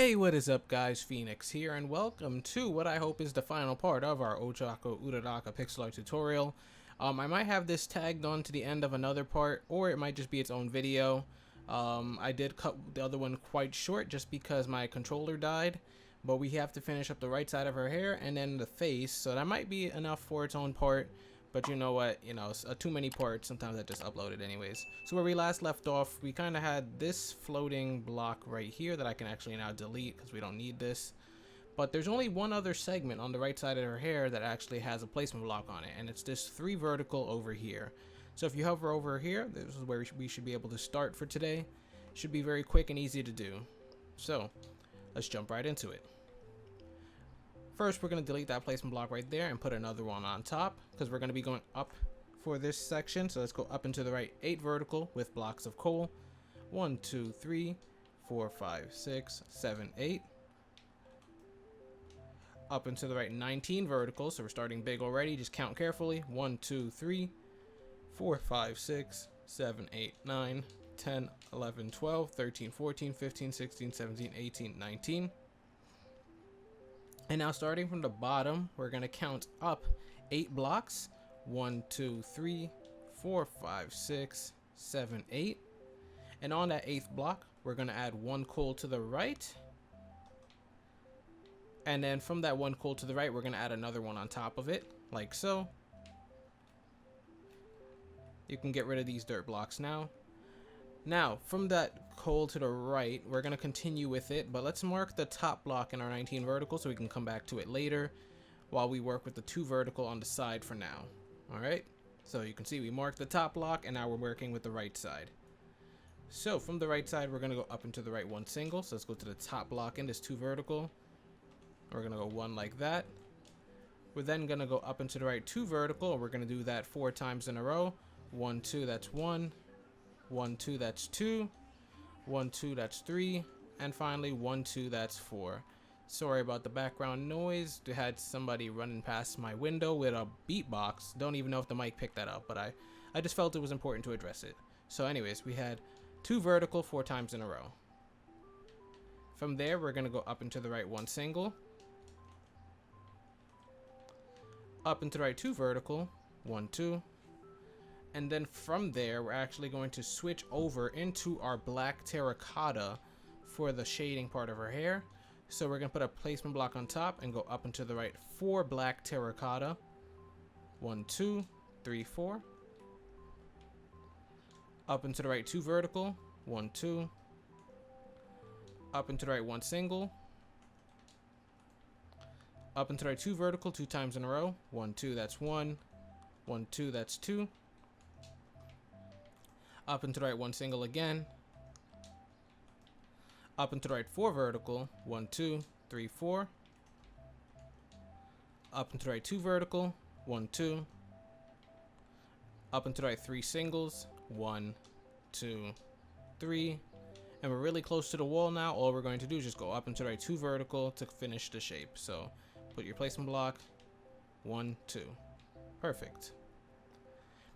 Hey, what is up guys, Phoenix here, and welcome to what I hope is the final part of our Ochako Uraraka pixel art tutorial. I might have this tagged on to the end of another part, or it might just be its own video. I did cut the other one quite short just because my controller died, but we have to finish up the right side of her hair and then the face, so that might be enough for its own part. But you know what, too many parts, sometimes I just upload it anyways. So where we last left off, we kind of had this floating block right here that I can actually now delete because we don't need this. But there's only one other segment on the right side of her hair that actually has a placement block on it, and it's this 3 vertical over here. So if you hover over here, this is where we should be able to start for today. Should be very quick and easy to do. So let's jump right into it. First, we're going to delete that placement block right there and put another one on top because we're going to be going up for this section. So let's go up and to the right 8 vertical with blocks of coal. 1, 2, 3, 4, 5, 6, 7, 8. Up and to the right 19 vertical. So we're starting big already. Just count carefully. 1, 2, 3, 4, 5, 6, 7, 8, 9, 10, 11, 12, 13, 14, 15, 16, 17, 18, 19. And now starting from the bottom, we're going to count up 8 blocks. 1, 2, 3, 4, 5, 6, 7, 8. And on that 8th block, we're going to add 1 coal to the right. And then from that 1 coal to the right, we're going to add another one on top of it, like so. You can get rid of these dirt blocks now. Now, from that coal to the right, we're going to continue with it, but let's mark the top block in our 19 vertical so we can come back to it later while we work with the 2 vertical on the side for now. Alright, so you can see we marked the top block and now we're working with the right side. So from the right side, we're going to go up into the right 1 single. So let's go to the top block in this 2 vertical. We're going to go 1 like that. We're then going to go up into the right 2 vertical, and we're going to do that 4 times in a row. 1, 2, that's 1. 1, 2, that's 2, 1, 2, that's 3, and finally 1, 2, that's 4. Sorry about the background noise. I had somebody running past my window with a beatbox. Don't even know if the mic picked that up, but I just felt it was important to address it. So anyways, we had 2 vertical 4 times in a row. From there, we're going to go up into the right 1 single, up into the right 2 vertical, 1, 2. And then from there, we're actually going to switch over into our black terracotta for the shading part of her hair. So we're going to put a placement block on top and go up into the right 4 black terracotta. 1, 2, 3, 4. Up into the right 2 vertical. 1, 2. Up into the right 1 single. Up into the right 2 vertical 2 times in a row. 1, 2, that's 1. 1, 2, that's 2. Up into the right 1 single again. Up into the right 4 vertical. 1, 2, 3, 4. Up into the right 2 vertical. 1, 2. Up into the right 3 singles. 1, 2, 3. And we're really close to the wall now. All we're going to do is just go up into the right 2 vertical to finish the shape. So put your placement block. 1, 2. Perfect.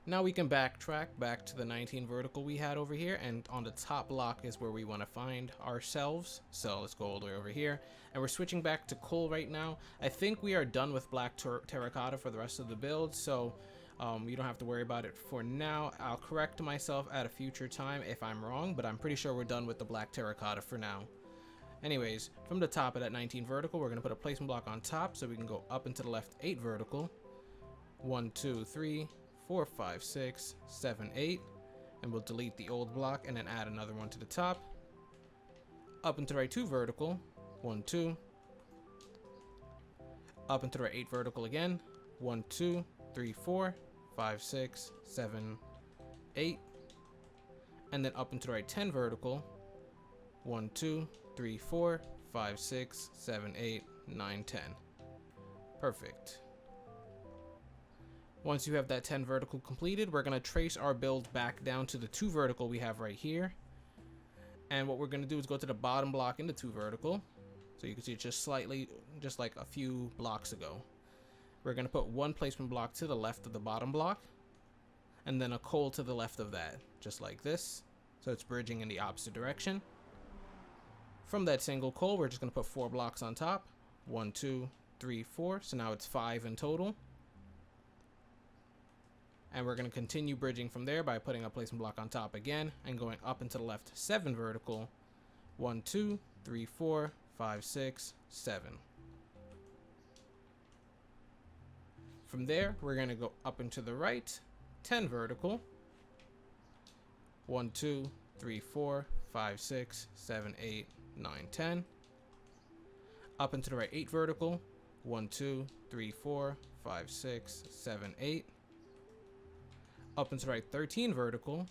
Now we can backtrack back to the 19 vertical we had over here, and on the top block is where we want to find ourselves. So let's go all the way over here, and we're switching back to coal right now. I think we are done with black terracotta for the rest of the build, so you don't have to worry about it for now. I'll correct myself at a future time if I'm wrong, but I'm pretty sure we're done with the black terracotta for now. Anyways, from the top of that 19 vertical, we're going to put a placement block on top so we can go up into the left 8 vertical. 1, 2, 3, 4, 5, 6, 7, 8, and we'll delete the old block and then add another one to the top. Up into the right 2 vertical, 1, 2. Up into the right 8 vertical again, 1, 2, 3, 4, 5, 6, 7, 8, and then up into the right 10 vertical, 1, 2, 3, 4, 5, 6, 7, 8, 9, 10. Perfect. Once you have that 10 vertical completed, we're going to trace our build back down to the 2 vertical we have right here. And what we're going to do is go to the bottom block in the 2 vertical. So you can see it's just slightly, just like a few blocks ago. We're going to put 1 placement block to the left of the bottom block. And then a coal to the left of that, just like this. So it's bridging in the opposite direction. From that single coal, we're just going to put 4 blocks on top. 1, 2, 3, 4. So now it's 5 in total. And we're going to continue bridging from there by putting a placement block on top again and going up and to the left 7 vertical. 1, 2, 3, 4, 5, 6, 7. From there, we're going to go up and to the right 10 vertical. 1, 2, 3, 4, 5, 6, 7, 8, 9, 10. Up and to the right 8 vertical. 1, 2, 3, 4, 5, 6, 7, 8. Up and to the right 13 vertical.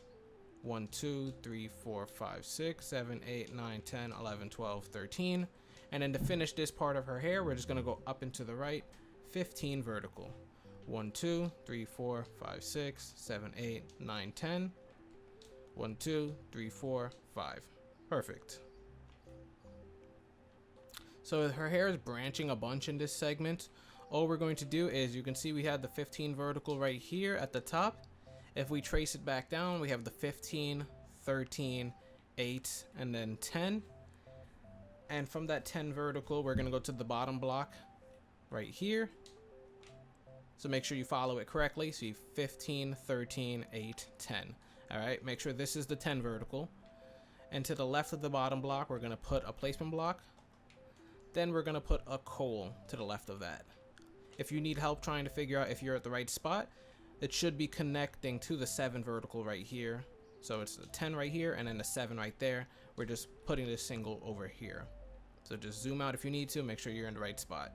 1, 2, 3, 4, 5, 6, 7, 8, 9, 10, 11, 12, 13. And then to finish this part of her hair, we're just going to go up and to the right 15 vertical. 1, 2, 3, 4, 5, 6, 7, 8, 9, 10. 1, 2, 3, 4, 5. Perfect. So her hair is branching a bunch in this segment. All we're going to do is, you can see we had the 15 vertical right here at the top. If we trace it back down, we have the 15, 13, 8, and then 10. And from that 10 vertical, we're going to go to the bottom block right here. So make sure you follow it correctly. So you 15, 13, 8, 10. All right, make sure this is the 10 vertical. And to the left of the bottom block, we're going to put a placement block. Then we're going to put a coal to the left of that. If you need help trying to figure out if you're at the right spot, it should be connecting to the 7 vertical right here. So it's the 10 right here and then the 7 right there. We're just putting this single over here. So just zoom out if you need to, make sure you're in the right spot.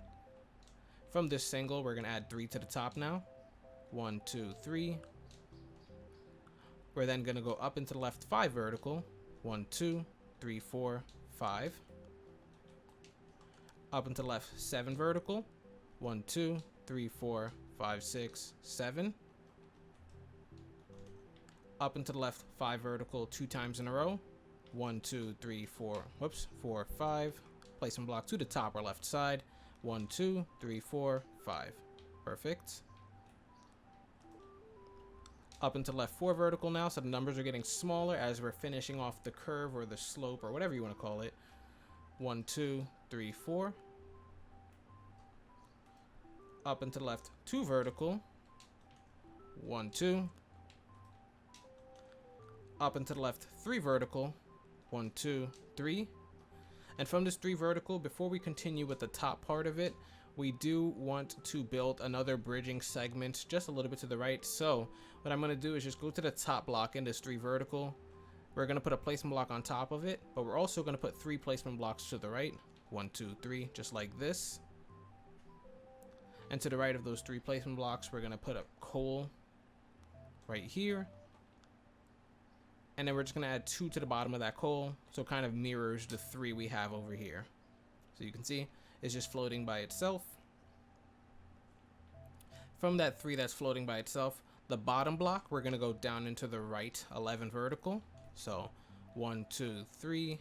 From this single, we're going to add 3 to the top now. 1, 2, 3. We're then going to go up into the left 5 vertical. 1, 2, 3, 4, 5. Up into the left 7 vertical. 1, 2, 3, 4, 5, 6, 7. Up into the left 5 vertical 2 times in a row. 1, 2, 3, 4, 4, 5. Placement block to the top or left side. 1, 2, 3, 4, 5. Perfect. Up into left 4 vertical now, so the numbers are getting smaller as we're finishing off the curve or the slope or whatever you want to call it. 1, 2, 3, 4. Up into left 2 vertical. 1, 2. Up into the left 3 vertical. 1, 2, 3. And from this 3 vertical, before we continue with the top part of it, we do want to build another bridging segment just a little bit to the right. So what I'm going to do is just go to the top block in this 3 vertical. We're going to put a placement block on top of it, but we're also going to put 3 placement blocks to the right. 1, 2, 3, just like this. And to the right of those 3 placement blocks, we're going to put a coal right here. And then we're just going to add 2 to the bottom of that coal, so it kind of mirrors the 3 we have over here. So you can see it's just floating by itself. From that 3 that's floating by itself, the bottom block, we're going to go down into the right 11 vertical. So 1, 2, 3,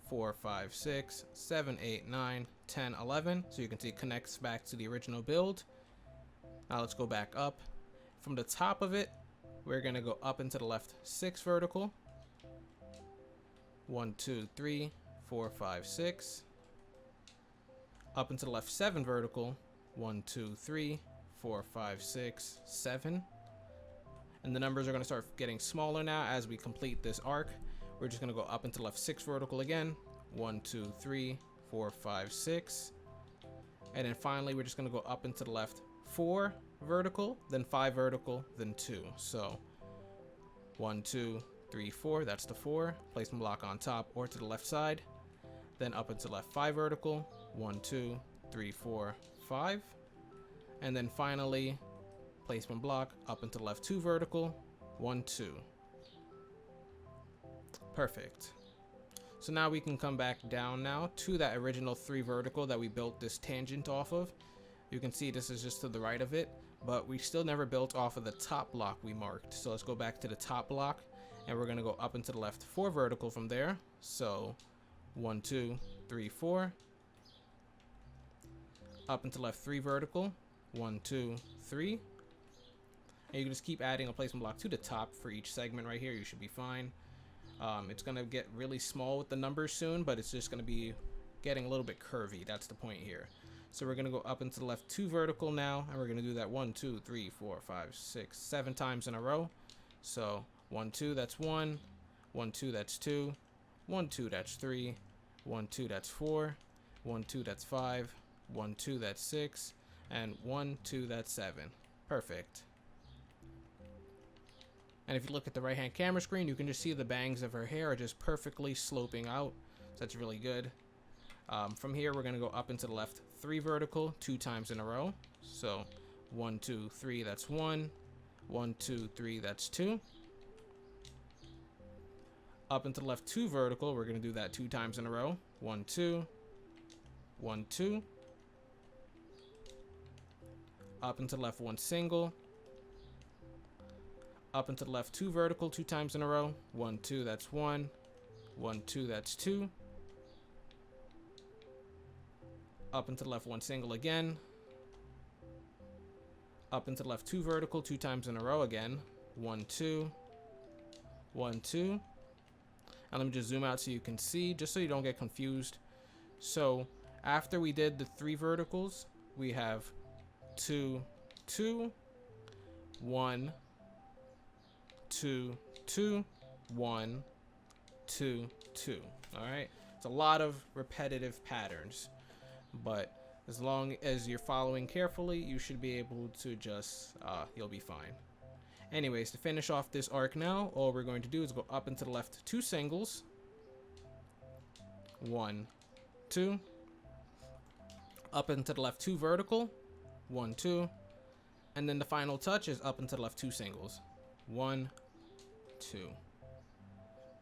4, 5, 6, 7, 8, 9, 10, 11. So you can see it connects back to the original build. Now let's go back up. From the top of it, we're going to go up into the left 6 vertical. 1, 2, 3, 4, 5, 6. Up into the left 7 vertical. 1, 2, 3, 4, 5, 6, 7. And the numbers are going to start getting smaller now as we complete this arc. We're just going to go up into the left 6 vertical again. 1, 2, 3, 4, 5, 6. And then finally, we're just going to go up into the left 4 vertical, then 5 vertical, then 2. So 1, 2, 3, 4, that's the 4. Placement block on top or to the left side. Then up into left 5 vertical. 1, 2, 3, 4, 5. And then finally, placement block up into left 2 vertical. 1, 2. Perfect. So now we can come back down now to that original 3 vertical that we built this tangent off of. You can see this is just to the right of it, but we still never built off of the top block we marked. So let's go back to the top block, and we're going to go up into the left 4 vertical from there. So 1, 2, 3, 4. Up into left 3 vertical. 1, 2, 3. And you can just keep adding a placement block to the top for each segment right here. You should be fine. It's going to get really small with the numbers soon, but it's just going to be getting a little bit curvy. That's the point here. So we're going to go up and to the left 2 vertical now, and we're going to do that 1, 2, 3, 4, 5, 6, 7 times in a row. So 1, 2, that's 1, 1, 2, that's 2, 1, 2, that's 3, 1, 2, that's 4, 1, 2, that's 5, 1, 2, that's 6, and 1, 2, that's 7. Perfect. And if you look at the right hand camera screen, you can just see the bangs of her hair are just perfectly sloping out. So that's really good. From here, we're going to go up into the left 3 vertical 2 times in a row. So 1, 2, 3, that's 1, 1, 2, 3, that's 2. Up into the left 2 vertical, we're going to do that 2 times in a row. 1, 2, 1, 2. Up into the left 1 single. Up into the left 2 vertical 2 times in a row. 1, 2, that's 1, 1, 2, that's 2. Up into the left 1 single again. Up into the left 2 vertical 2 times in a row again. 1, 2, 1, 2. And let me just zoom out so you can see, just so you don't get confused. So after we did the 3 verticals, we have 2, 2, 1, 2, 2, 1, 2, 2. All right, it's a lot of repetitive patterns, but as long as you're following carefully, you should be able to just you'll be fine. Anyways, to finish off this arc now, all we're going to do is go up and to the left 2 singles. 1, 2. Up and to the left 2 vertical. 1, 2. And then the final touch is up and to the left 2 singles. 1, 2.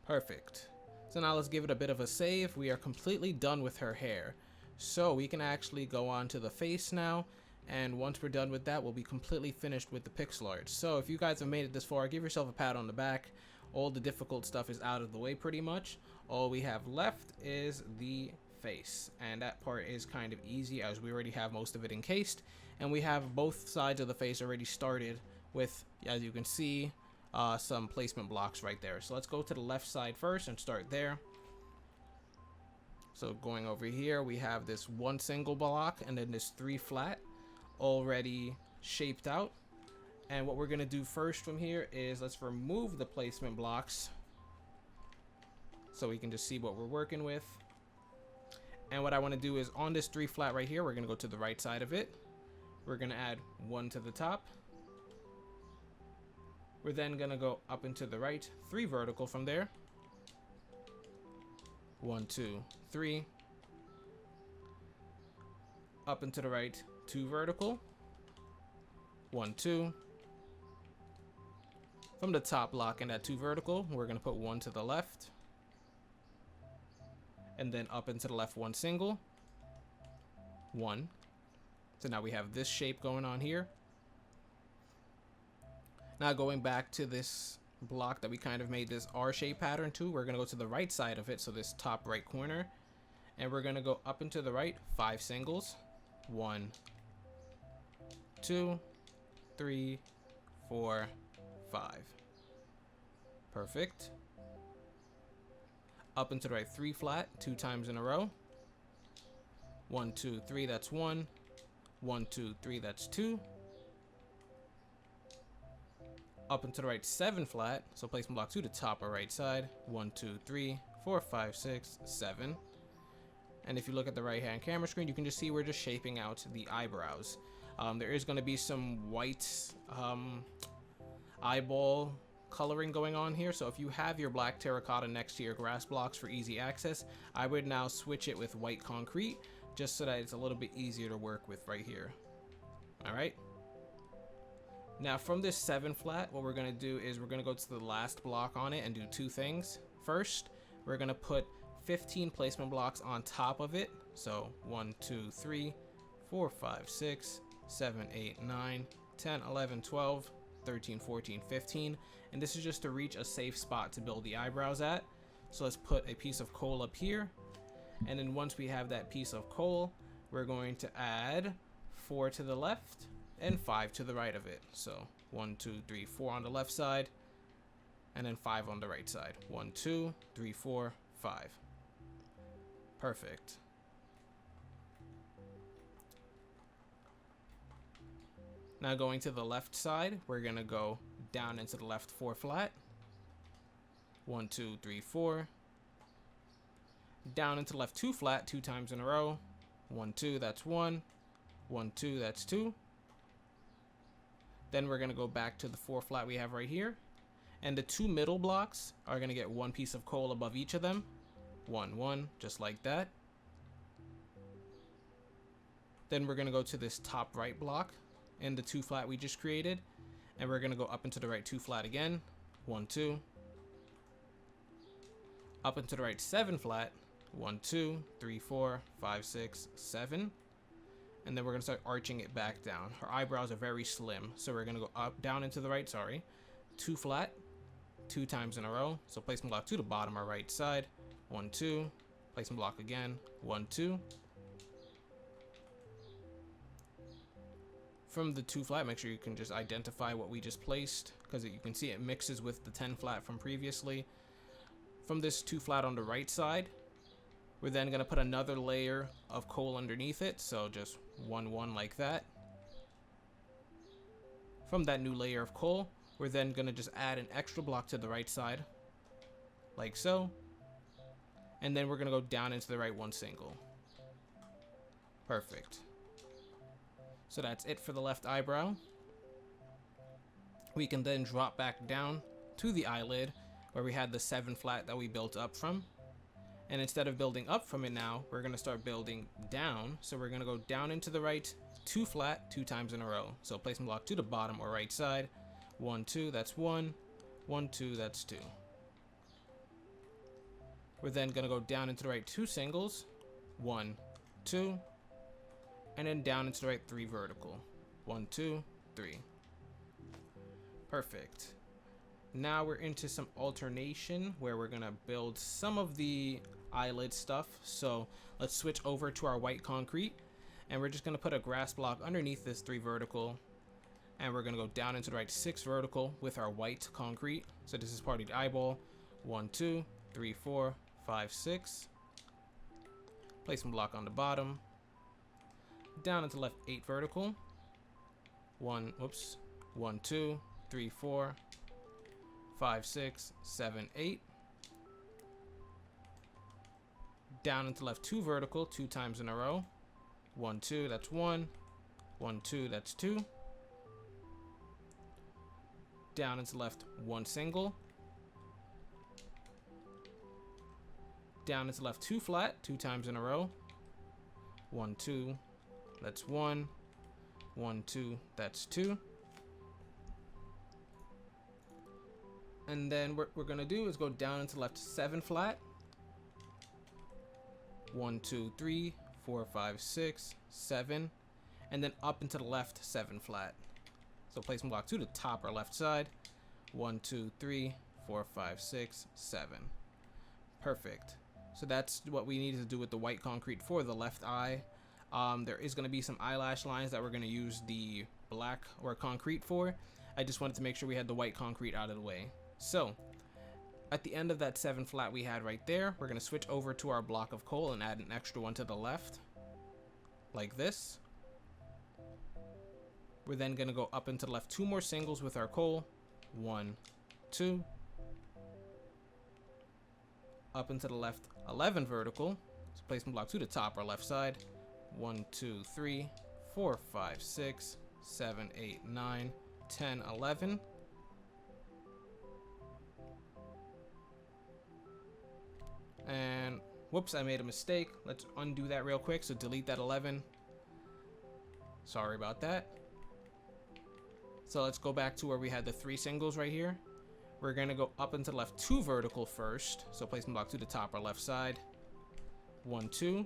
Perfect. So now let's give it a bit of a save. We are completely done with her hair. So we can actually go on to the face now. And once we're done with that, we'll be completely finished with the pixel art. So if you guys have made it this far, give yourself a pat on the back. All the difficult stuff is out of the way pretty much. All we have left is the face. And that part is kind of easy as we already have most of it encased. And we have both sides of the face already started with, as you can see, some placement blocks right there. So let's go to the left side first and start there. So going over here, we have this 1 single block and then this 3 flat already shaped out. And what we're going to do first from here is let's remove the placement blocks so we can just see what we're working with. And what I want to do is on this 3 flat right here, we're going to go to the right side of it. We're going to add 1 to the top. We're then going to go up into the right 3 vertical from there. 1, 2, 3. Up into the right 2 vertical. 1, 2. From the top block in that 2 vertical, we're going to put 1 to the left. And then up into the left 1 single. 1. So now we have this shape going on here. Now going back to this block that we kind of made this R-shaped pattern to, we're going to go to the right side of it, so this top right corner. And we're going to go up into the right 5 singles. 1, 2, 3, 4, 5. Perfect. Up into the right 3 flat 2 times in a row. 1, 2, 3, that's 1. 1, 2, 3, that's 2. Up into the right 7 flat, so placement block 2 to top or right side. 1, 2, 3, 4, 5, 6, 7. And if you look at the right hand camera screen, you can just see we're just shaping out the eyebrows. There is going to be some white eyeball coloring going on here, so if you have your black terracotta next to your grass blocks for easy access, I would now switch it with white concrete just so that it's a little bit easier to work with right here. All right. Now from this 7 flat, what we're going to do is we're going to go to the last block on it and do 2 things. First, we're going to put 15 placement blocks on top of it. So 1, 2, 3, 4, 5, 6, 7, 8, 9, 10, 11, 12, 13, 14, 15. And this is just to reach a safe spot to build the eyebrows at. So let's put a piece of coal up here. And then once we have that piece of coal, we're going to add 4 to the left and 5 to the right of it. So 1, 2, 3, 4 on the left side, and then 5 on the right side. 1, 2, 3, 4, 5. Perfect. Now going to the left side, we're gonna go down into the left 4 flat. 1, 2, 3, 4. Down into the left 2 flat 2 times in a row. 1, 2, that's 1. 1, 2, that's 2. Then we're gonna go back to the 4 flat we have right here. And the 2 middle blocks are gonna get 1 piece of coal above each of them. 1, 1, just like that. Then we're gonna go to this top right block in the 2 flat we just created, and we're gonna go up into the right 2 flat again. 1, 2. Up into the right 7 flat. 1, 2, 3, 4, 5, 6, 7. And then we're gonna start arching it back down. Her eyebrows are very slim, so we're gonna go up, down into the right, 2 flat, 2 times in a row. So placement block to the bottom or right side. 1, 2. Placement block again. 1, 2. From the 2 flat, make sure you can just identify what we just placed, because you can see it mixes with the 10 flat from previously. From this 2 flat on the right side, we're then going to put another layer of coal underneath it, so just 1, 1 like that. From that new layer of coal, we're then going to just add an extra block to the right side, like so. And then we're going to go down into the right 1 single. Perfect. So that's it for the left eyebrow. We can then drop back down to the eyelid where we had the 7 flat that we built up from. And instead of building up from it now, we're going to start building down. So we're going to go down into the right 2 flat 2 times in a row. So placement block to the bottom or right side. 1, 2, that's 1. 1, 2, that's 2. We're then going to go down into the right 2 singles. 1, 2. And then down into the right 3 vertical. 1, 2, 3. Perfect. Now we're into some alternation where we're gonna build some of the eyelid stuff. So let's switch over to our white concrete, and we're just gonna put a grass block underneath this 3 vertical, and we're gonna go down into the right 6 vertical with our white concrete. So this is part of the eyeball. 1, 2, 3, 4, 5, 6. Placement block on the bottom. Down into left 8 vertical. 1, 2, 3, 4, 5, 6, 7, 8. Down into left 2 vertical 2 times in a row. 1, 2, that's 1. 1, 2, that's 2. Down into left 1 single. Down into left 2 flat 2 times in a row. 1, 2, that's 1. 1, 2, that's 2. And then what we're gonna do is go down into left 7 flat. 1, 2, 3, 4, 5, 6, 7. And then up into the left 7 flat. So placement block to the top or left side. 1, 2, 3, 4, 5, 6, 7. Perfect. So that's what we need to do with the white concrete for the left eye. There is going to be some eyelash lines that we're going to use the black or concrete for. I just wanted to make sure we had the white concrete out of the way. So at the end of that 7 flat we had right there, we're going to switch over to our block of coal and add an extra one to the left, like this. We're then going to go up into the left 2 more singles with our coal. 1, 2. Up into the left 11 vertical. So placement block to the top or left side. 1, 2, 3, 4, 5, 6, 7, 8, 9, 10, 11. And whoops, I made a mistake. Let's undo that real quick. So delete that 11. Sorry about that. So let's go back to where we had the 3 singles right here. We're going to go up into the left 2 vertical first. So placement block to the top or left side. 1, 2.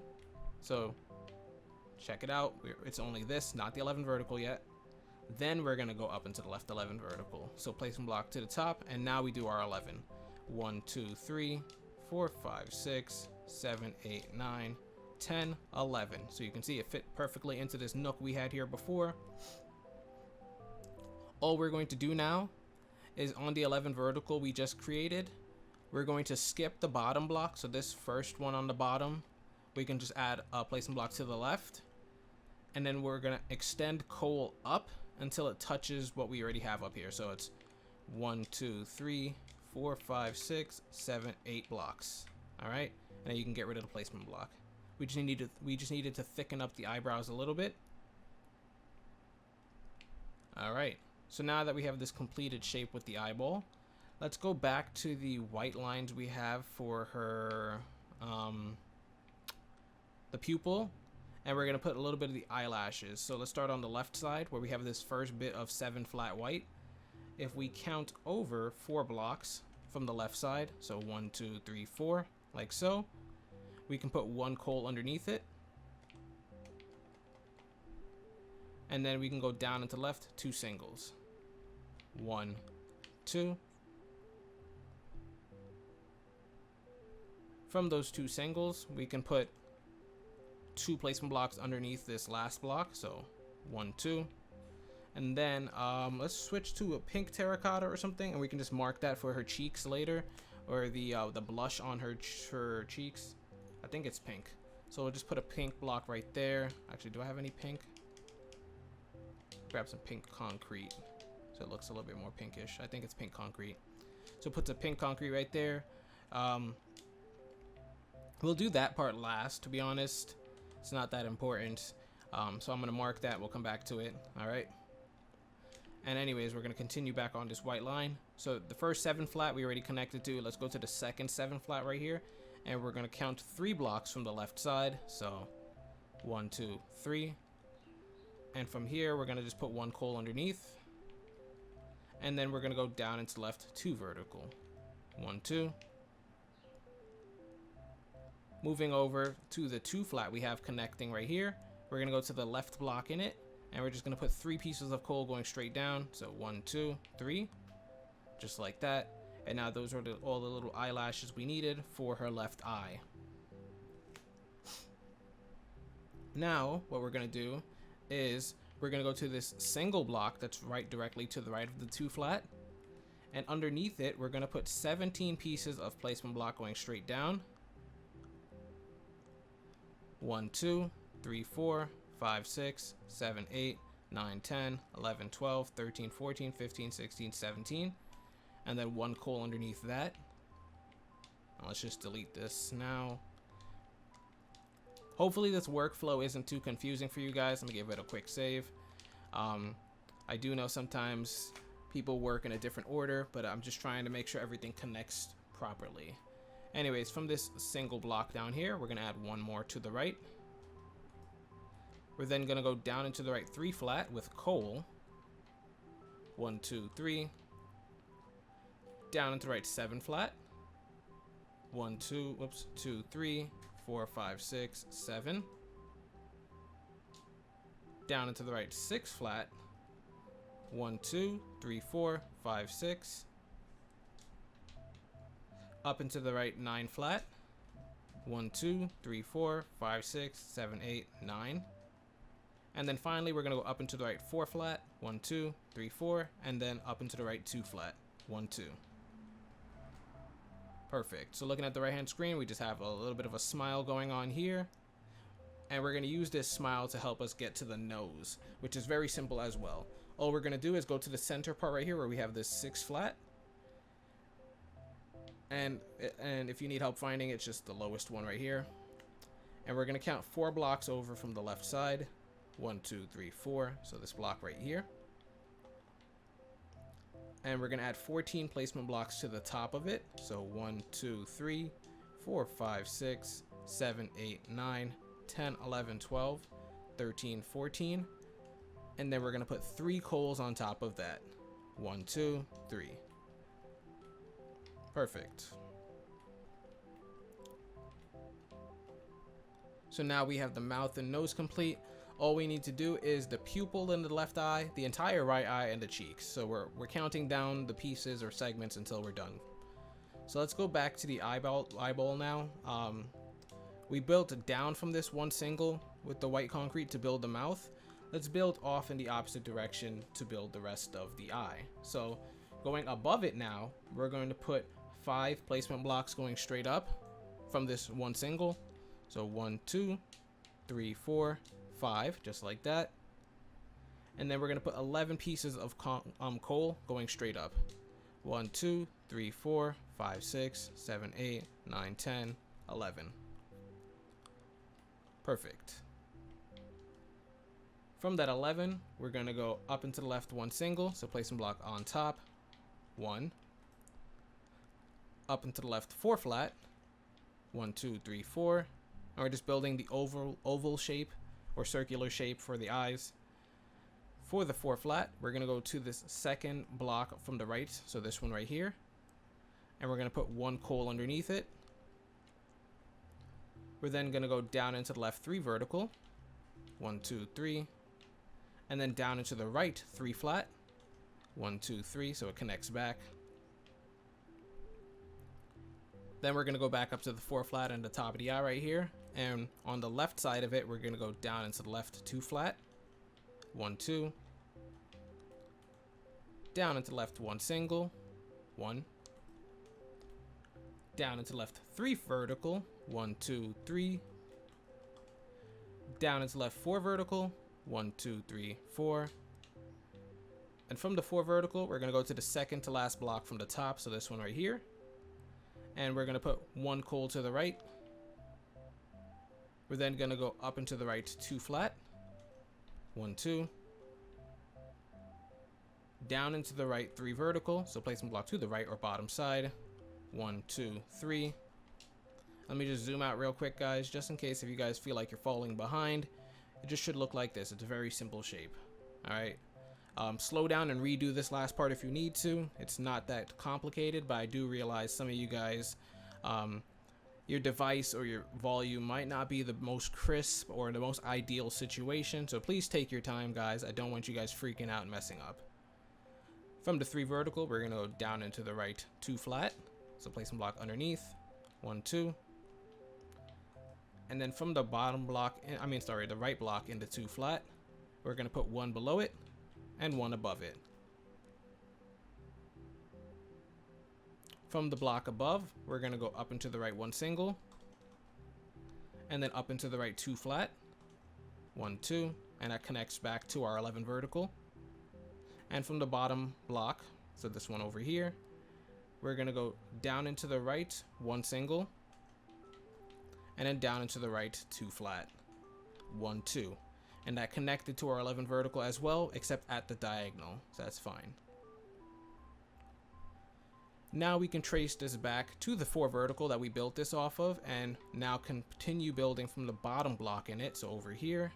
So check it out. It's only this, not the 11 vertical yet. Then we're going to go up into the left 11 vertical. So placement block to the top. And now we do our 11. 1, 2, 3, 4, 5, 6, 7, 8, 9, 10, 11. So you can see it fit perfectly into this nook we had here before. All we're going to do now is on the 11 vertical we just created, we're going to skip the bottom block. So this first one on the bottom, we can just add a placement block to the left. And then we're going to extend coal up until it touches what we already have up here. So it's 1, 2, 3, 4, 5, 6, 7, 8 blocks. All right. And then you can get rid of the placement block. We just needed to thicken up the eyebrows a little bit. All right. So now that we have this completed shape with the eyeball, let's go back to the white lines we have for her, the pupil. And we're going to put a little bit of the eyelashes. So let's start on the left side where we have this first bit of 7 flat white. If we count over 4 blocks from the left side, so 1, 2, 3, 4, like so, we can put 1 coal underneath it. And then we can go down and to left, 2 singles. 1, 2. From those 2 singles, we can put 2 placement blocks underneath this last block, so 1, 2, and then let's switch to a pink terracotta or something, and we can just mark that for her cheeks later, or the blush on her cheeks. I think it's pink, so we'll just put a pink block right there. Actually, do I have any pink? Grab some pink concrete so it looks a little bit more pinkish. I think it's pink concrete, so put the pink concrete right there. We'll do that part last, to be honest. It's not that important. So I'm going to mark that. We'll come back to it. All right. And anyways, we're going to continue back on this white line. So the first 7 flat we already connected to. Let's go to the second 7 flat right here. And we're going to count 3 blocks from the left side. So 1, 2, 3. And from here, we're going to just put 1 coal underneath. And then we're going to go down into left 2 vertical. 1, 2. Moving over to the 2 flat we have connecting right here, we're going to go to the left block in it, and we're just going to put 3 pieces of coal going straight down. So 1, 2, 3, just like that. And now those are all the little eyelashes we needed for her left eye. Now what we're going to do is we're going to go to this single block that's right directly to the right of the 2 flat, and underneath it we're going to put 17 pieces of placement block going straight down. 1, 2, 3, 4, 5, 6, 7, 8, 9, 10, 11, 12, 13, 14, 15, 16, 17. And then 1 coal underneath that. Now let's just delete this now. Hopefully this workflow isn't too confusing for you guys. Let me give it a quick save. I do know sometimes people work in a different order, but I'm just trying to make sure everything connects properly. Anyways, from this single block down here, we're going to add 1 more to the right. We're then going to go down into the right 3 flat with coal. 1, 2, 3. Down into the right 7 flat. 1, 2, 2, 3, 4, 5, 6, 7. Down into the right 6 flat. 1, 2, 3, 4, 5, 6. Up into the right 9 flat. 1, 2, 3, 4, 5, 6, 7, 8, 9. And then finally we're going to go up into the right 4 flat. 1, 2, 3, 4. And then up into the right 2 flat. 1, 2. Perfect. So looking at the right hand screen, we just have a little bit of a smile going on here. And we're going to use this smile to help us get to the nose, which is very simple as well. All we're going to do is go to the center part right here where we have this 6 flat. And if you need help finding it, it's just the lowest one right here. And we're going to count 4 blocks over from the left side. 1, 2, 3, 4. So this block right here. And we're going to add 14 placement blocks to the top of it. So 1, 2, 3, 4, 5, 6, 7, 8, 9, 10, 11, 12, 13, 14. And then we're going to put 3 coals on top of that. 1, 2, 3. Perfect. So now we have the mouth and nose complete. All we need to do is the pupil in the left eye, the entire right eye, and the cheeks. So we're counting down the pieces or segments until we're done. So let's go back to the eyeball now. We built down from this 1 single with the white concrete to build the mouth. Let's build off in the opposite direction to build the rest of the eye. So Going above it now, we're going to put 5 placement blocks going straight up from this one single. So 1, 2, 3, 4, 5, just like that. And then we're going to put 11 pieces of coal going straight up. 1, 2, 3, 4, 5, 6, 7, 8, 9, 10, 11. Perfect. From that 11, we're going to go up and to the left one single, so placement block on top, 1. Up and to the left 4 flat, 1, 2, 3, 4. And we're just building the oval shape or circular shape for the eyes. For the 4 flat, we're going to go to this second block from the right, so this one right here. And we're going to put 1 coal underneath it. We're then going to go down into the left 3 vertical, 1, 2, 3. And then down into the right 3 flat, 1, 2, 3, so it connects back. Then we're going to go back up to the 4 flat and the top of the eye right here. And on the left side of it, we're going to go down into the left 2 flat, 1, 2. Down into left 1 single, 1. Down into left 3 vertical, 1, 2, 3. Down into left 4 vertical, 1, 2, 3, 4. And from the 4 vertical, we're going to go to the second to last block from the top, so this one right here. And we're going to put 1 coal to the right. We're then going to go up into the right 2 flat, 1, 2. Down into the right 3 vertical, so placement block to the right or bottom side, 1, 2, 3. Let me just zoom out real quick, guys, just in case if you guys feel like you're falling behind. It just should look like this. It's a very simple shape. All right. Slow down and redo this last part if you need to. It's not that complicated, but I do realize some of you guys, your device or your volume might not be the most crisp or the most ideal situation. So please take your time, guys. I don't want you guys freaking out and messing up. From the 3 vertical, we're going to go down into the right 2 flat. So placement block underneath, 1, 2. And then from the bottom block, the right block into 2 flat, we're going to put 1 below it and 1 above it. From the block above, we're going to go up into the right 1 single, and then up into the right 2 flat, 1, 2, and that connects back to our 11 vertical. And from the bottom block, so this one over here, we're going to go down into the right 1 single, and then down into the right 2 flat, 1, 2. And that connected to our 11 vertical as well, except at the diagonal, so that's fine. Now we can trace this back to the 4 vertical that we built this off of, and now continue building from the bottom block in it, so over here.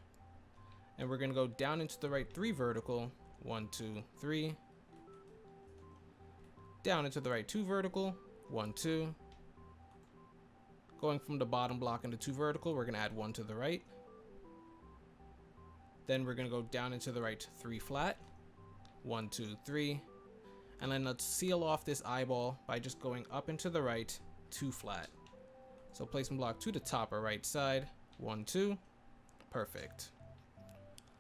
And we're going to go down into the right 3 vertical, 1, 2, 3. Down into the right 2 vertical, 1, 2. Going from the bottom block into 2 vertical, we're going to add 1 to the right. Then we're going to go down into the right 3 flat, 1, 2, 3. And then let's seal off this eyeball by just going up into the right 2 flat. So placement block to the top or right side, 1, 2. Perfect.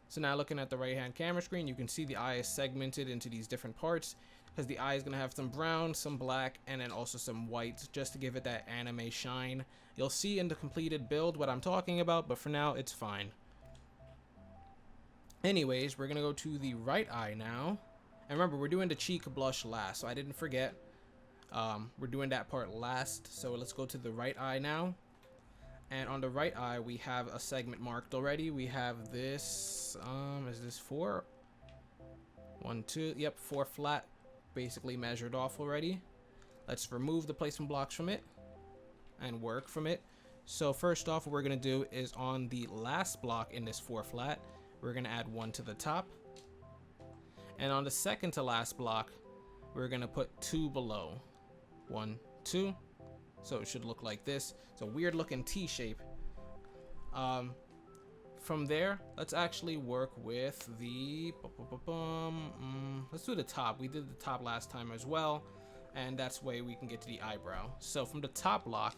So now looking at the right hand camera screen, you can see the eye is segmented into these different parts, because the eye is going to have some brown, some black, and then also some white, just to give it that anime shine. You'll see in the completed build what I'm talking about, but for now it's fine. Anyways, we're going to go to the right eye now. And remember, we're doing the cheek blush last, so I didn't forget. We're doing that part last, so let's go to the right eye now. And on the right eye, we have a segment marked already. We have this, is this 4? 1, 2, yep, 4 flat, basically measured off already. Let's remove the placement blocks from it and work from it. So first off, what we're gonna do is on the last block in this 4 flat, we're gonna add 1 to the top. And on the second to last block, we're gonna put 2 below. 1, 2. So it should look like this. It's a weird looking T shape. From there, let's actually work with the, let's do the top. We did the top last time as well, and that's way we can get to the eyebrow. So from the top block,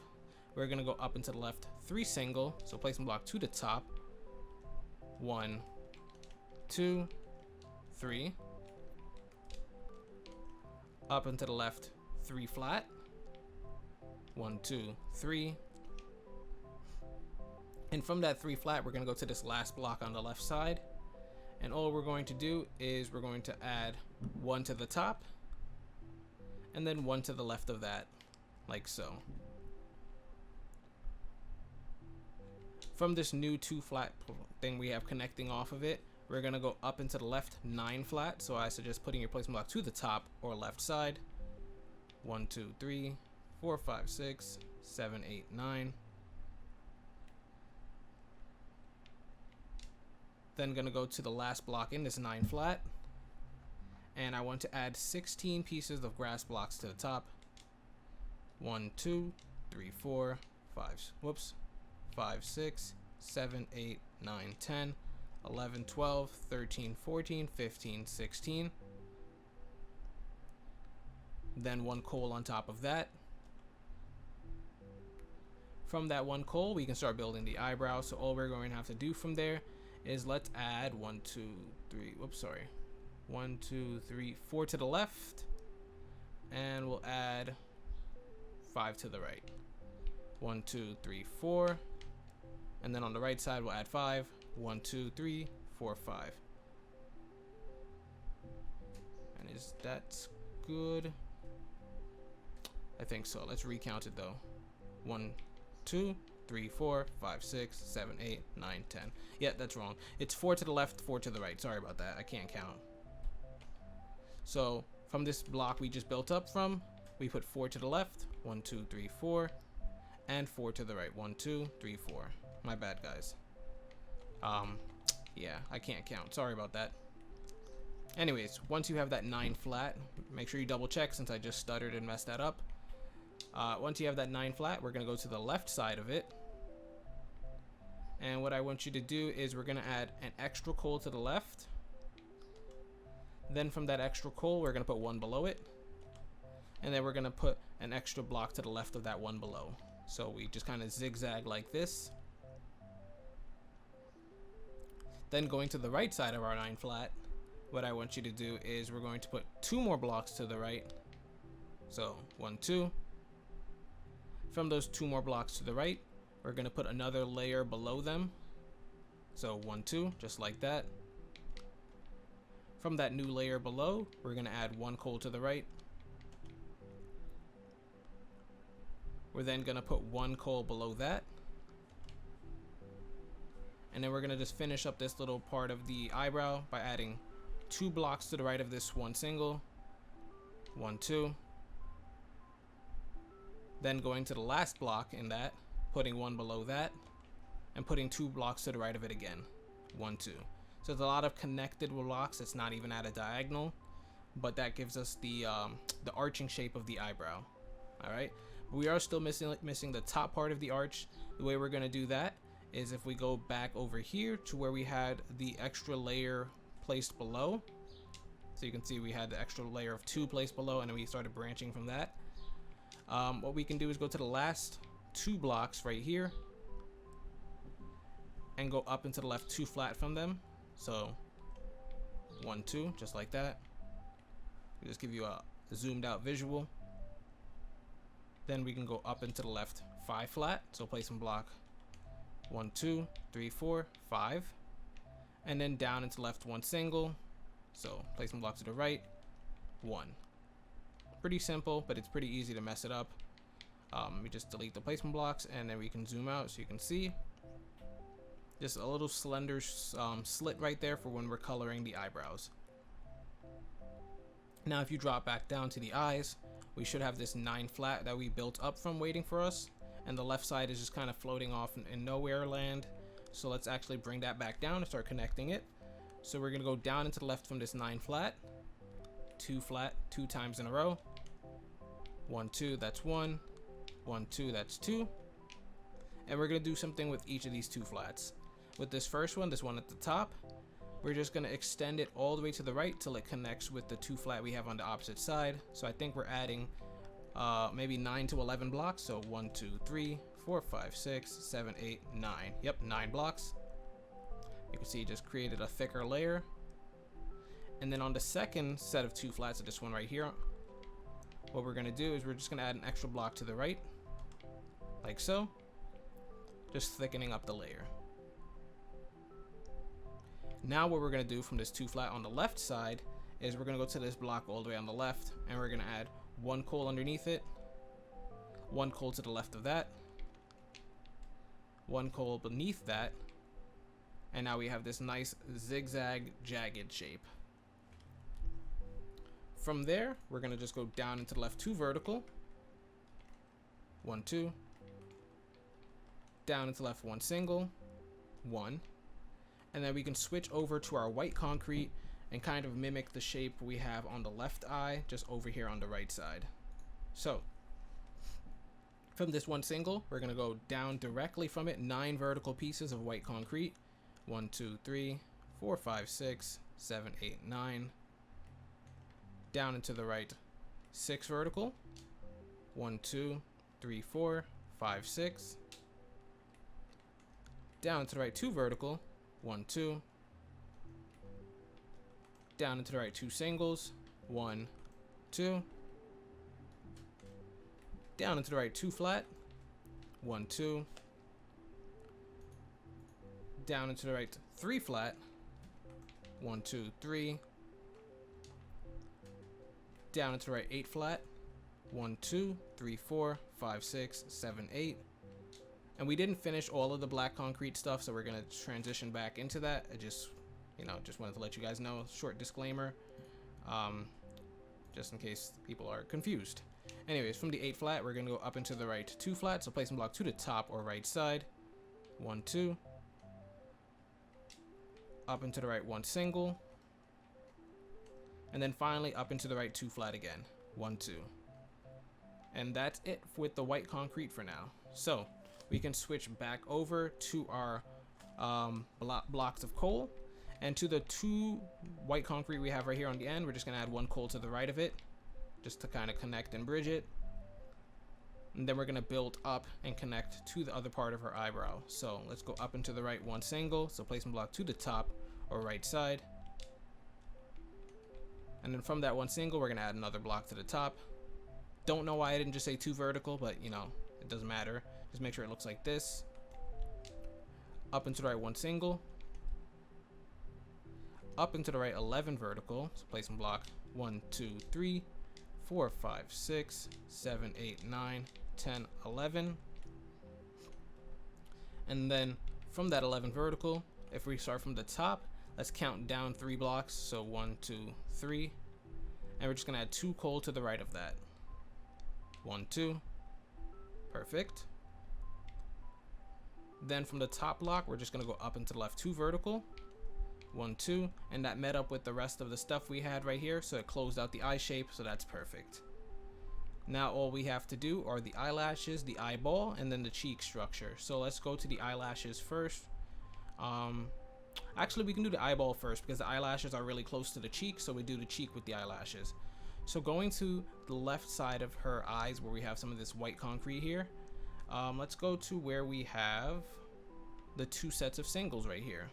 we're gonna go up into the left 3 single. So placement block to the top, 1, 2, 3. up and to the left 3 flat, 1, 2, 3, and from that 3 flat we're going to go to this last block on the left side, and all we're going to do is we're going to add 1 to the top and then 1 to the left of that, like so. From this new 2 flat thing we have connecting off of it, we're going to go up into the left 9 flat, so I suggest putting your placement block to the top or left side. 1, 2, 3, 4, 5, 6, 7, 8, 9. Then gonna go to the last block in this 9 flat, and I want to add 16 pieces of grass blocks to the top. 1, 2, 3, 4, 5, 6, 7, 8, 9, 10, 11, 12, 13, 14, 15, 16. Then 1 coal on top of that. From that 1 coal, we can start building the eyebrow. So all we're going to have to do from there is let's add 1, 2, 3, 1, 2, 3, 4 to the left, and we'll add 5 to the right. 1, 2, 3, 4, and then on the right side we'll add 5. 1, 2, 3, 4, 5. And is that good? I think so. Let's recount it though. 1, 2, 3, 4, 5, 6, 7, 8, 9, 10. Yeah, that's wrong. It's 4 to the left, 4 to the right. Sorry about that. I can't count. So from this block we just built up from, we put 4 to the left, 1, 2, 3, 4, and 4 to the right. 1, 2, 3, 4. My bad, guys. Yeah, I can't count. Sorry about that. Anyways, once you have that 9 flat, make sure you double check since I just stuttered and messed that up. Once you have that 9 flat, we're gonna go to the left side of it. And what I want you to do is we're gonna add an extra coal to the left. Then from that extra coal, we're gonna put 1 below it. And then we're gonna put an extra block to the left of that 1 below. So we just kind of zigzag like this. Then going to the right side of our 9 flat, what I want you to do is we're going to put 2 more blocks to the right. So 1, 2. From those 2 more blocks to the right, we're going to put another layer below them. So 1, 2, just like that. From that new layer below, we're going to add 1 coal to the right. We're then going to put 1 coal below that. And then we're going to just finish up this little part of the eyebrow by adding 2 blocks to the right of this 1 single. 1, 2. Then going to the last block in that, putting 1 below that, and putting 2 blocks to the right of it again. 1, 2. So there's a lot of connected blocks. It's not even at a diagonal, but that gives us the arching shape of the eyebrow. All right. We are still missing the top part of the arch. The way we're going to do that is if we go back over here to where we had the extra layer placed below. So you can see we had the extra layer of 2 placed below, and then we started branching from that. What we can do is go to the last 2 blocks right here and go up into the left 2 flat from them. So 1, 2, just like that. Just give you a zoomed out visual. Then we can go up into the left 5 flat. So place some block 1, 2, 3, 4, 5, and then down into left 1 single. So place some blocks to the right 1. Pretty simple, but it's pretty easy to mess it up. We just delete the placement blocks, and then we can zoom out so you can see just a little slender slit right there for when we're coloring the eyebrows. Now if you drop back down to the eyes, we should have this 9 flat that we built up from waiting for us, and the left side is just kind of floating off in nowhere land. So let's actually bring that back down and start connecting it. So we're gonna go down into the left from this 9 flat, 2 flat 2 times in a row. 1, 2, that's 1. 1, 2, that's 2. And we're gonna do something with each of these 2 flats. With this first one, this one at the top, we're just gonna extend it all the way to the right till it connects with the 2 flat we have on the opposite side. So I think we're adding maybe 9 to 11 blocks. So 1, 2, 3, 4, 5, 6, 7, 8, 9. Yep, 9 blocks. You can see it just created a thicker layer. And then on the second set of 2 flats, so this one right here, what we're going to do is we're just going to add an extra block to the right, like so, just thickening up the layer. Now what we're going to do from this 2 flat on the left side is we're going to go to this block all the way on the left, and we're going to add 1 coal underneath it, 1 coal to the left of that, 1 coal beneath that, and now we have this nice zigzag jagged shape. From there, we're going to just go down into the left 2 vertical, 1, 2, down into left 1 single, 1, and then we can switch over to our white concrete and kind of mimic the shape we have on the left eye, just over here on the right side. So, from this 1 single, we're going to go down directly from it 9 vertical pieces of white concrete, 1, 2, 3, 4, 5, 6, 7, 8, 9, down into the right 6 vertical, 1, 2, 3, 4, 5, 6, down to the right 2 vertical, 1, 2, down into the right 2 singles, 1, 2, down into the right 2 flat, 1, 2, down into the right 3 flat, 1, 2, 3, down into the right 8 flat, 1, 2, 3, 4, 5, 6, 7, 8. And we didn't finish all of the black concrete stuff, so we're gonna transition back into that. I just wanted to let you guys know, short disclaimer, just in case people are confused. Anyways, from the 8 flat, we're gonna go up into the right 2 flat, so placing block to the top or right side, 1, 2, up into the right 1 single, and then finally up into the right 2 flat again, 1, 2. And that's it with the white concrete for now. So we can switch back over to our blocks of coal, and to the 2 white concrete we have right here on the end, we're just gonna add 1 coal to the right of it, just to kind of connect and bridge it. And then we're gonna build up and connect to the other part of her eyebrow. So let's go up into the right 1 single, so placing block to the top or right side. And then from that 1 single, we're gonna add another block to the top. Don't know why I didn't just say 2 vertical, but you know, it doesn't matter. Just make sure it looks like this. Up into the right 1 single. Up into the right 11 vertical. So placing block 1, 2, 3, 4, 5, 6, 7, 8, 9, 10, 11. And then from that 11 vertical, if we start from the top, let's count down 3 blocks. So 1, 2, 3. And we're just gonna add 2 coal to the right of that. 1, 2. Perfect. Then from the top block, we're just gonna go up into the left 2 vertical, 1, 2, and that met up with the rest of the stuff we had right here, so it closed out the eye shape, so that's perfect. Now all we have to do are the eyelashes, the eyeball, and then the cheek structure. So let's go to the eyelashes first. Actually, we can do the eyeball first because the eyelashes are really close to the cheek, so we do the cheek with the eyelashes. So going to the left side of her eyes where we have some of this white concrete here, let's go to where we have the 2 sets of singles right here.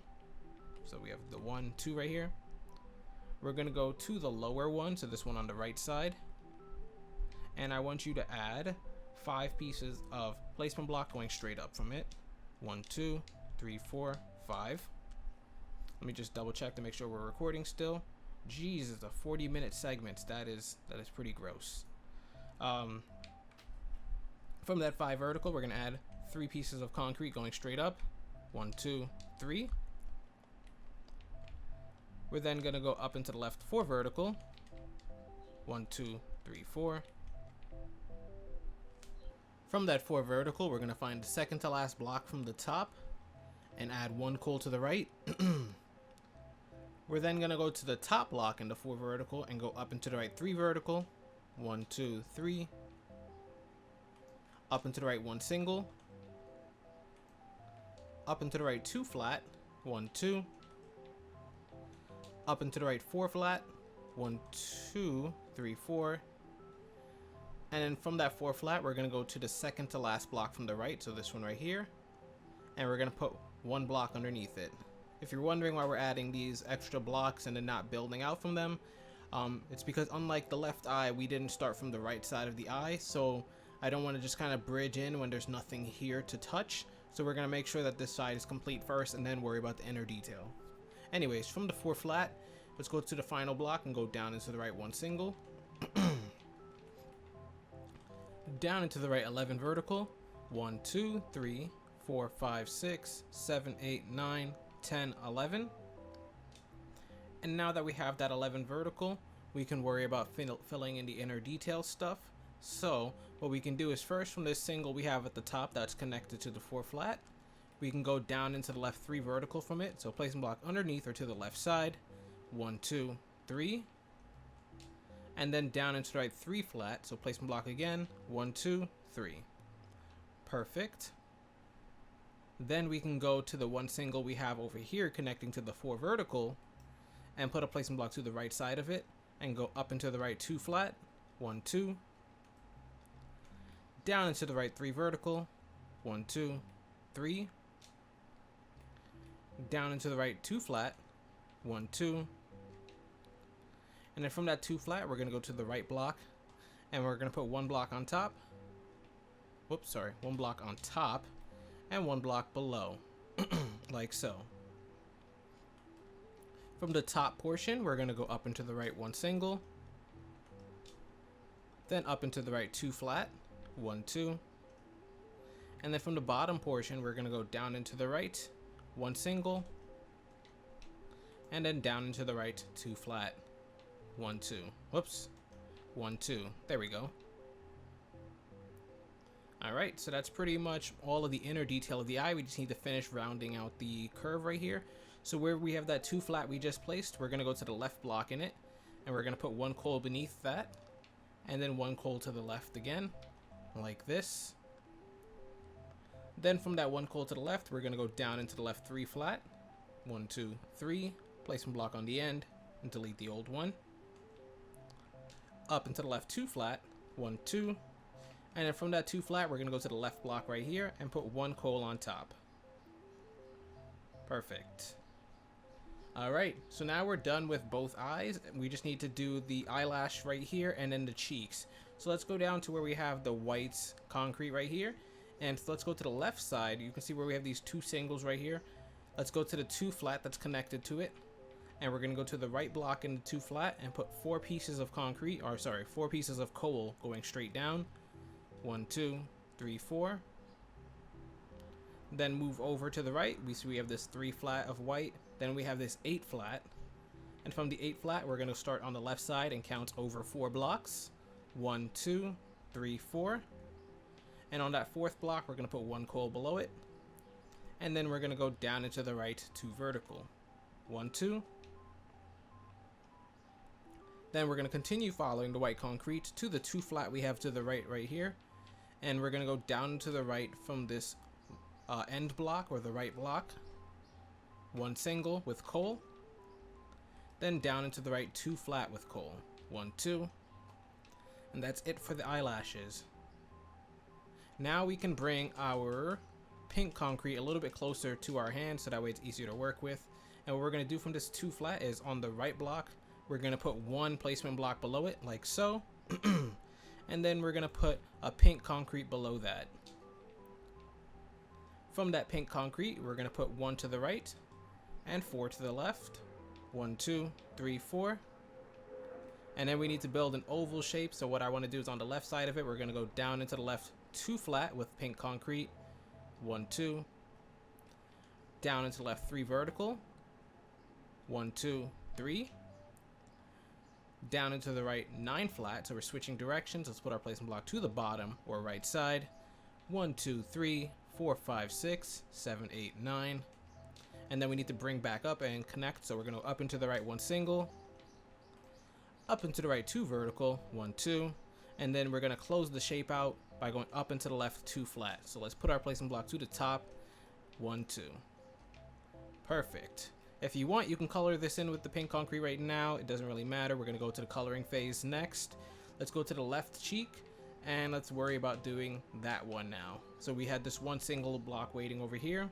So we have the 1, 2 right here. We're gonna go to the lower one, so this one on the right side. And I want you to add 5 pieces of placement block going straight up from it. 1, 2, 3, 4, 5. Let me just double check to make sure we're recording still. Jesus, a 40-minute segment. That is pretty gross. From that 5 vertical, we're gonna add 3 pieces of concrete going straight up. 1, 2, 3. We're then gonna go up into the left 4 vertical. 1, 2, 3, 4. From that 4 vertical, we're gonna find the second to last block from the top and add 1 coal to the right. We're then gonna go to the top block in the 4 vertical and go up into the right 3 vertical. 1, 2, 3. Up into the right 1 single. Up into the right 2 flat. 1, 2. Up into the right 4 flat. 1, 2, 3, 4. And then from that 4 flat, we're gonna go to the second to last block from the right, so this one right here. And we're gonna put 1 block underneath it. If you're wondering why we're adding these extra blocks and then not building out from them, It's because unlike the left eye, we didn't start from the right side of the eye, so I don't want to just kind of bridge in when there's nothing here to touch. So we're going to make sure that this side is complete first and then worry about the inner detail. Anyways, from the 4 flat, let's go to the final block and go down into the right 1 single. Down into the right 11 vertical. 1, 2, 3, 4, 5, 6, 7, 8, 9, 10, 11. And now that we have that 11 vertical, we can worry about filling in the inner detail stuff. So what we can do is first, from this single we have at the top that's connected to the 4 flat, we can go down into the left 3 vertical from it. So placing block underneath or to the left side. 1, 2, 3. And then down into the right 3 flat. So placement block again. 1, 2, 3. Perfect. Then we can go to the 1 single we have over here connecting to the 4 vertical and put a placement block to the right side of it and go up into the right 2 flat. 1, 2. Down into the right 3 vertical. 1, 2, 3. Down into the right 2 flat. 1, 2. And then from that 2 flat, we're going to go to the right block and we're going to put 1 block on top. Whoops, sorry. 1 block on top and 1 block below, like so. From the top portion, we're going to go up into the right 1 single, then up into the right 2 flat, 1, 2. And then from the bottom portion, we're going to go down into the right 1 single, and then down into the right 2 flat, 1, 2. Whoops, 1, 2. There we go. Alright, so that's pretty much all of the inner detail of the eye. We just need to finish rounding out the curve right here. So where we have that 2 flat we just placed, we're going to go to the left block in it, and we're going to put 1 coal beneath that, and then 1 coal to the left again, like this. Then from that 1 coal to the left, we're going to go down into the left 3 flat, 1, 2, 3, place one block on the end, and delete the old one. Up into the left 2 flat, 1, 2. And then from that 2 flat, we're going to go to the left block right here and put 1 coal on top. Perfect. Alright, so now we're done with both eyes. We just need to do the eyelash right here and then the cheeks. So let's go down to where we have the white concrete right here. And let's go to the left side. You can see where we have these 2 singles right here. Let's go to the 2 flat that's connected to it. And we're going to go to the right block in the 2 flat and put 4 pieces of concrete, or sorry, 4 pieces of coal going straight down. 1, 2, 3, 4. Then move over to the right. We see we have this 3 flat of white. Then we have this 8 flat. And from the 8 flat, we're going to start on the left side and count over 4 blocks. 1, 2, 3, 4. And on that 4th block, we're going to put 1 coal below it. And then we're going to go down into the right 2 vertical. 1, 2. Then we're going to continue following the white concrete to the 2 flat we have to the right here. And we're going to go down to the right from this end block, or the right block. 1 single with coal. Then down into the right 2 flat with coal. 1, 2. And that's it for the eyelashes. Now we can bring our pink concrete a little bit closer to our hand so that way it's easier to work with. And what we're going to do from this 2 flat is on the right block, we're going to put 1 placement block below it, like so. And then we're going to put a pink concrete below that. From that pink concrete, we're going to put 1 to the right and 4 to the left. 1, 2, 3, 4. And then we need to build an oval shape. So what I want to do is on the left side of it, we're going to go down into the left 2 flat with pink concrete. 1, 2. Down into the left 3 vertical. 1, 2, 3. Down into the right 9 flat, so we're switching directions. Let's put our placement block to the bottom or right side. 1, 2, 3, 4, 5, 6, 7, 8, 9. And then we need to bring back up and connect, so we're going to up into the right 1 single, up into the right 2 vertical, 1, 2, and then we're going to close the shape out by going up into the left 2 flat. So let's put our placement block to the top, 1, 2. Perfect. If you want, you can color this in with the pink concrete right now. It doesn't really matter. We're going to go to the coloring phase next. Let's go to the left cheek, and let's worry about doing that one now. So we had this 1 single block waiting over here.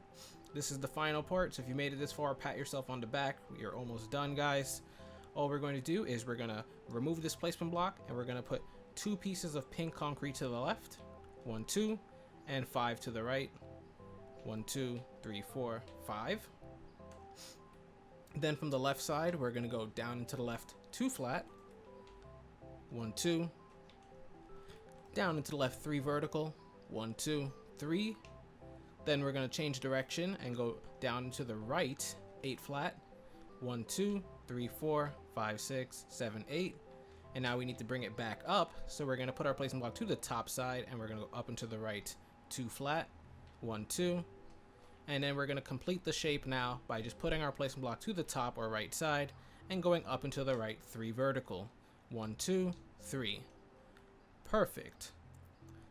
This is the final part, so if you made it this far, pat yourself on the back. You're almost done, guys. all we're going to do is we're going to remove this placement block, and we're going to put 2 pieces of pink concrete to the left, 1, 2, and 5 to the right, 1, 2, 3, 4, 5. Then from the left side, we're going to go down into the left 2 flat, 1, 2, down into the left 3 vertical, 1, 2, 3. Then we're going to change direction and go down into the right 8 flat, 1, 2, 3, 4, 5, 6, 7, 8. And now we need to bring it back up, so we're going to put our placement block to the top side, and we're going to go up into the right 2 flat, 1, 2. And then we're going to complete the shape now by just putting our placement block to the top or right side and going up into the right 3 vertical, 1, 2, 3. Perfect.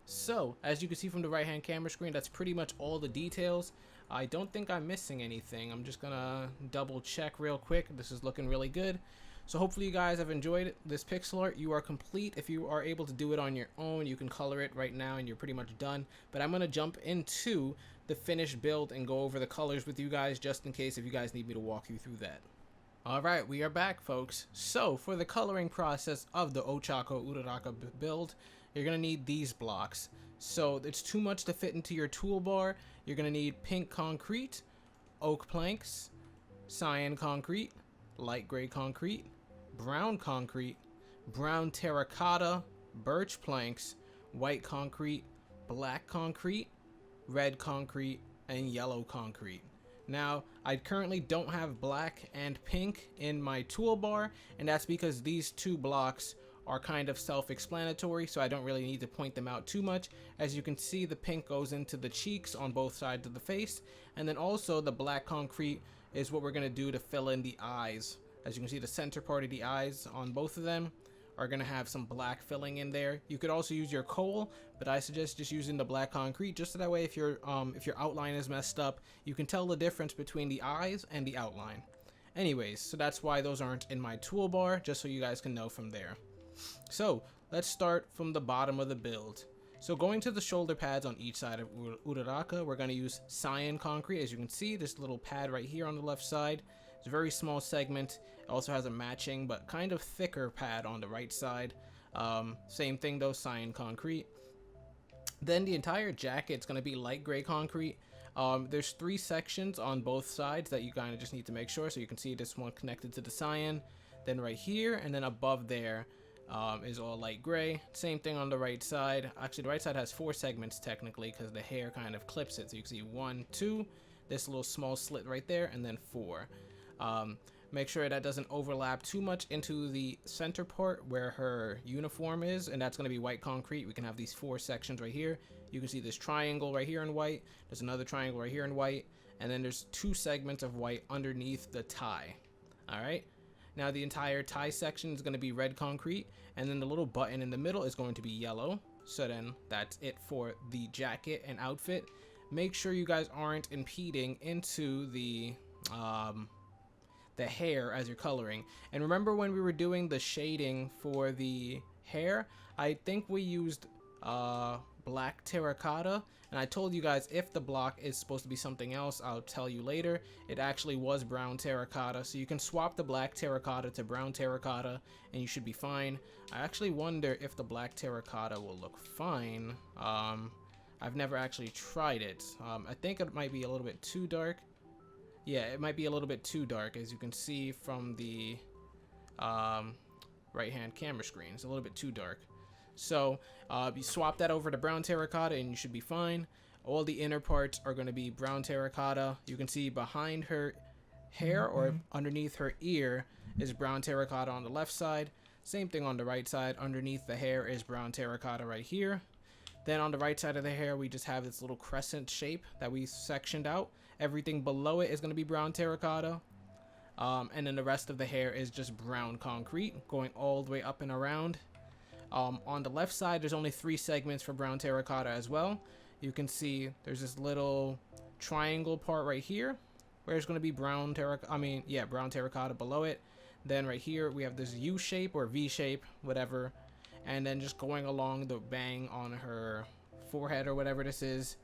So as you can see from the right hand camera screen, that's pretty much all the details. I don't think I'm missing anything. I'm just gonna double check real quick. This is looking really good. So hopefully you guys have enjoyed this pixel art. You are complete. If you are able to do it on your own, you can color it right now and you're pretty much done. But I'm gonna jump into the finished build and go over the colors with you guys, just in case if you guys need me to walk you through that. Alright, we are back, folks. So for the coloring process of the Ochako Uraraka build, you're going to need these blocks. So it's too much to fit into your toolbar. You're going to need pink concrete, oak planks, cyan concrete, light gray concrete, brown concrete, brown terracotta, birch planks, white concrete, black concrete, red concrete, and yellow concrete. Now, I currently don't have black and pink in my toolbar, and that's because these 2 blocks are kind of self-explanatory, so I don't really need to point them out too much. As you can see, the pink goes into the cheeks on both sides of the face, and then also the black concrete is what we're going to do to fill in the eyes. As you can see, the center part of the eyes on both of them are going to have some black filling in there. You could also use your coal, but I suggest just using the black concrete, just so that way if your outline is messed up, you can tell the difference between the eyes and the outline. Anyways, so that's why those aren't in my toolbar, just so you guys can know from there. So let's start from the bottom of the build. So going to the shoulder pads on each side of Uraraka, we're going to use cyan concrete. As you can see, this little pad right here on the left side, it's a very small segment. It also has a matching but kind of thicker pad on the right side. Same thing though, cyan concrete. Then the entire jacket's going to be light gray concrete. There's 3 sections on both sides that you kind of just need to make sure. So you can see this one connected to the cyan, then right here, and then above there is all light gray. Same thing on the right side. Actually, the right side has 4 segments technically, because the hair kind of clips it. So you can see 1, 2, this little small slit right there, and then 4. Make sure that doesn't overlap too much into the center part where her uniform is, and that's going to be white concrete. We can have these 4 sections right here. You can see this triangle right here in white. There's another triangle right here in white, and then there's 2 segments of white underneath the tie. All right. Now the entire tie section is going to be red concrete, and then the little button in the middle is going to be yellow. So then that's it for the jacket and outfit. Make sure you guys aren't impeding into the hair as you're coloring. And remember when we were doing the shading for the hair, I think we used black terracotta, and I told you guys if the block is supposed to be something else, I'll tell you later. It actually was brown terracotta, so you can swap the black terracotta to brown terracotta and you should be fine. I actually wonder if the black terracotta will look fine. I've never actually tried it. I think it might be a little bit too dark. Yeah, it might be a little bit too dark, as you can see from the right hand camera screen. It's a little bit too dark. So you swap that over to brown terracotta and you should be fine. All the inner parts are going to be brown terracotta. You can see behind her hair or underneath her ear is brown terracotta on the left side. Same thing on the right side. Underneath the hair is brown terracotta right here. Then on the right side of the hair, we just have this little crescent shape that we sectioned out. Everything below it is going to be brown terracotta. And then the rest of the hair is just brown concrete going all the way up and around. On the left side, there's only 3 segments for brown terracotta as well. You can see there's this little triangle part right here where it's going to be brown terracotta below it. Then right here, we have this U shape or V shape, whatever. And then just going along the bang on her forehead or whatever this is,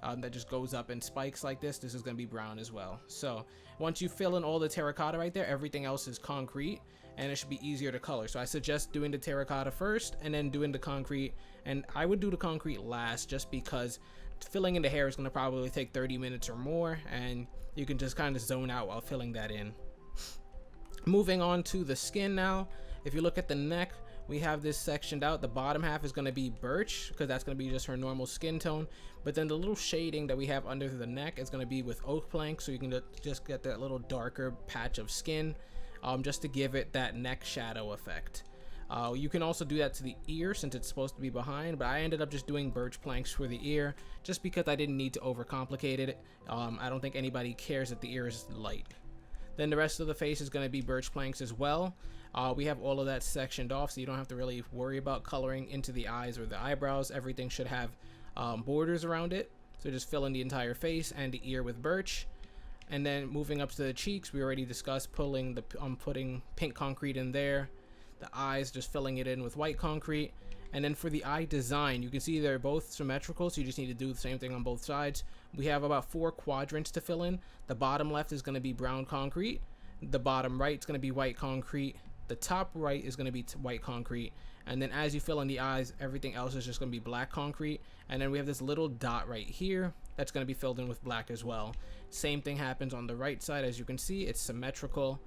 that just goes up in spikes like this. This is going to be brown as well. So once you fill in all the terracotta right there, everything else is concrete, and it should be easier to color. So I suggest doing the terracotta first and then doing the concrete, and I would do the concrete last just because filling in the hair is going to probably take 30 minutes or more, and you can just kind of zone out while filling that in. Moving on to the skin now. If you look at the neck, we have this sectioned out. The bottom half is going to be birch because that's going to be just her normal skin tone, but then the little shading that we have under the neck is going to be with oak plank, so you can just get that little darker patch of skin, just to give it that neck shadow effect. You can also do that to the ear since it's supposed to be behind, but I ended up just doing birch planks for the ear just because I didn't need to overcomplicate it. I don't think anybody cares that the ear is light. Then the rest of the face is going to be birch planks as well. We have all of that sectioned off, so you don't have to really worry about coloring into the eyes or the eyebrows. Everything should have borders around it. So just fill in the entire face and the ear with birch. And then moving up to the cheeks, we already discussed putting pink concrete in there. The eyes, just filling it in with white concrete. And then for the eye design, you can see they're both symmetrical, so you just need to do the same thing on both sides. We have about 4 quadrants to fill in. The bottom left is going to be brown concrete. The bottom right is going to be white concrete. The top right is going to be white concrete. And then as you fill in the eyes, everything else is just going to be black concrete. And then we have this little dot right here that's going to be filled in with black as well. Same thing happens on the right side. As you can see, it's symmetrical.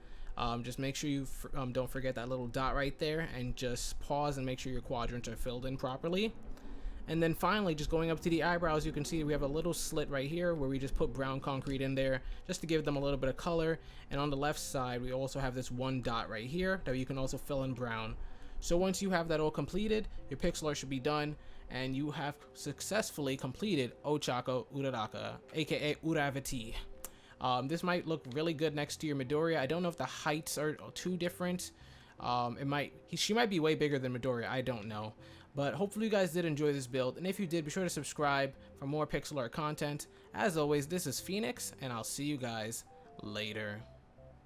Just make sure you don't forget that little dot right there, and just pause and make sure your quadrants are filled in properly. And then finally, just going up to the eyebrows, you can see we have a little slit right here where we just put brown concrete in there just to give them a little bit of color. And on the left side, we also have this one dot right here that you can also fill in brown. So once you have that all completed, your pixel art should be done, and you have successfully completed Ochako Uraraka, aka Uravati. This might look really good next to your Midoriya. I don't know if the heights are too different. She might be way bigger than Midoriya. I don't know. But hopefully you guys did enjoy this build. And if you did, be sure to subscribe for more pixel art content. As always, this is Phoenix, and I'll see you guys later.